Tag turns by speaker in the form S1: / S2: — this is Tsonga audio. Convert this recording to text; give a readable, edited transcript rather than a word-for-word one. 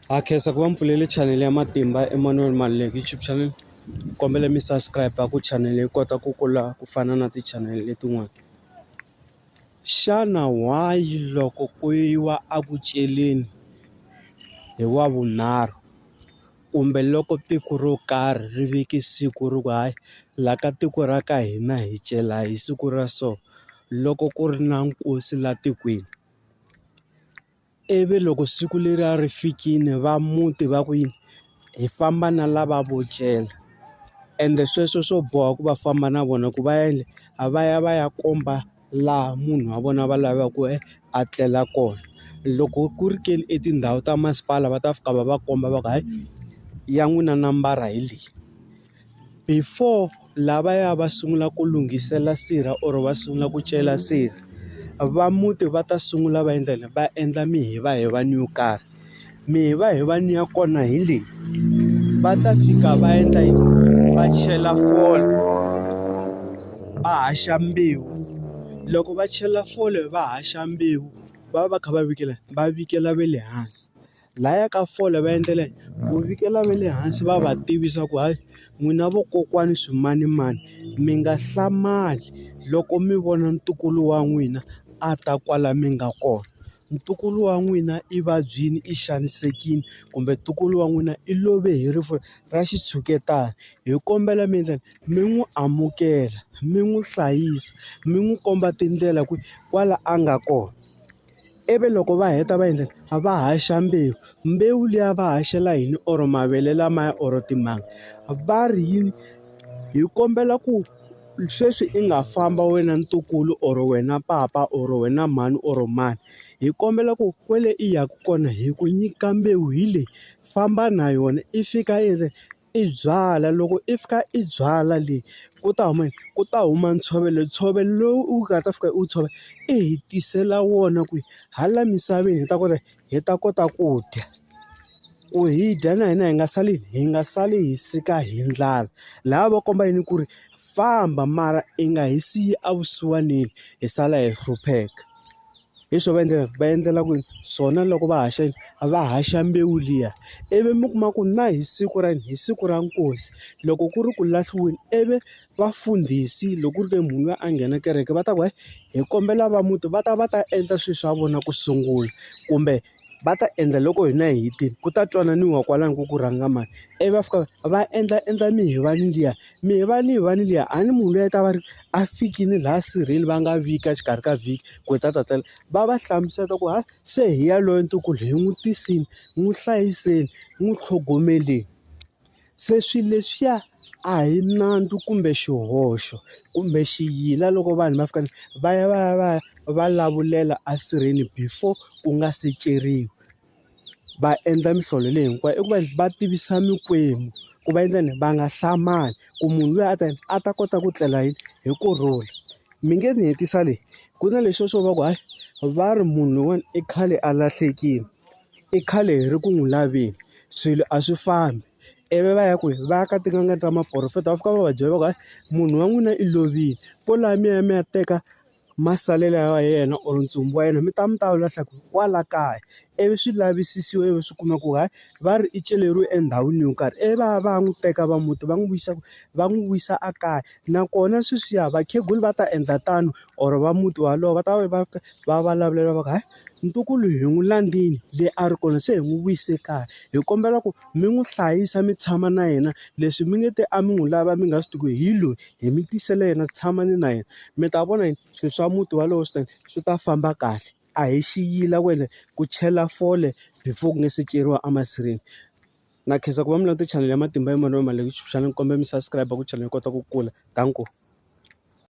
S1: Khensa ku va mpfuleli channel ya Matimba Emmanuel Maluleke YouTube channel. Kombela mi subscribe ku channel yi kota ku kula ku fana na ti-channel letin'wana. Xana why loko ku yiwa a ku celeni hi wavunharhu kumbe loko tiko ro karhi ri veke siku ri ku hayi laha ka tiko ra ka hina hi cela hi siku ra so loko ku ri na nkosi laha tikweni, ivi loko siku leri ri fikile va muti va ku yini hi famba na lava vo cela ende sweswo swo boha ku va famba na vona ku va endle va ya komba laha munhu wa vona va lavaka ku a tlela kona. Loko ku ri ke ni etindhawu ta masipala va ta fika va va komba va ku hayi ya n'wina nambara hi leyi, before lavaya va sungula ku lunghisela sirha or va sungula ku cela sirha va muti va ta sungula va endla mihivahivani yo karhi. Mihivahivani ya kona hi leyi, va ta fika va endla yini va chela fole va haxa mbewu, loko va chela fole va haxa mbewu va va va kha va vikela ve le hansi lahaya ka fole va endlela ku vikela ve le hansi va va tivisa ku hayi n'wina vokokwani swimanimani mi nga hlamali loko mi vona ntukulu wa n'wina a ta kwala mi nga kona. Ntukulu wa n'wina i vabyini i xanisekile kumbe ntukulu wa n'wina i love hi rifu ra xitshuketana, hi kombela mi endlela mi n'wi amukela mi n'wi hlayisa mi n'wi komba tindlela ku kwala a nga kona. Ivi loko va heta va endlela va haxa mbewu liya va haxela yini or mavele lamaya or timanga va ri yini hi kombela ku sweswi i nga famba wena ntukulu or wena papa or wena mhani or mani, hi kombela ku kwale i yaka kona hi ku nyika mbewu hi leyi famba na yona i fika i byala, loko i fika i byala leyi ku ta huma yini ku ta huma ntshovelo lowu u nga ta fika u tshovela i hi tisela wona ku hala misaveni hi ta kota ku dya ku hi dya na hina hi nga sali hi sika hi ndlala. Laha va komba yini ku ri famba mara i nga hi siyi evusiwanini hi sala hi hlupheka. Hi swona va endlela ku swona loko va haxa va haxa mbewu liya ivi mi kuma ku na hi siku ra nkosi loko ku ri ku lahliweni ivi vafundhisi loko ku ri ke munhu loyi a nghena kereke va ta ku hi kombela va muti va ta endla swilo swa vona ku sungula kumbe va ta endla loko hina hi hetile ku ta twananiwa kwalano ku ku rhanga mani, ivi va fika va endla mihivani liya a ni munhu loyi a ta va ri a fikile laha sirheni va nga vika xikarhi ka vhiki ku hi ta tlela va va hlamuseta ku hayi se hi yaloye ntukulu hi n'wi tisini n'wi hlayiseni n'wi tlhogomeleni. Se swilo leswiya a hi nandzu kumbe xihoxo kumbe xiyila loko vanhu va fika va ya va vulavulela esirheni before ku nga se ceriwa, va endla mihlolo leyi hinkwayo i ku va va tivisa mikwembu ku va endlani va nga hlamali ku munhu loyi a ta kota ku tlela yini hi kurhula. Mi nge ni hetisa leyi ku na leswiya swo va ku hayi va ri munhu loyiwani i khale a lahlekile i khale hi ri ku n'wi laveni swilo a swi fambi, ivi va ya kwihi va ya ka tin'anga ta maphorofeta va fika va va byela va ku hayi munhu wa n'wina i lovile ko laha mi ya teka masalela ya yena or ntsumbu wa yena mi ta wu lahla kwala kaya, ivi swi lavisisiwa ivi swi kuma ku hayi va ri i celeriwe endhawini yo karhi ivi va n'wi teka va muti va n'wi vuyisa ekaya. Nakona sweswiya vakhegula va ta endla tano or va muti walowo va ta va vulavulela va ku hayi ntukulu hi n'wi landzile leyi a ri kona se hi n'wi vuyise ekaya hi kombela ku mi n'wi hlayisa mi tshama na yena leswi mi nge te a mi n'wi lava mi nga swi tivi hi loyi hi mi tisela yena tshamani na yena mi ta vona yini swilo swa muti walowo swi ta famba kahle. A hi xiyila ku chela fole before ku nga se ceriwa emasirheni. Na khensa ku va mi languta chanel ya Matimba Emmanuel Maluleke YouTube channel, kombela mi subscribe ku channel yi kota ku kula. Danko.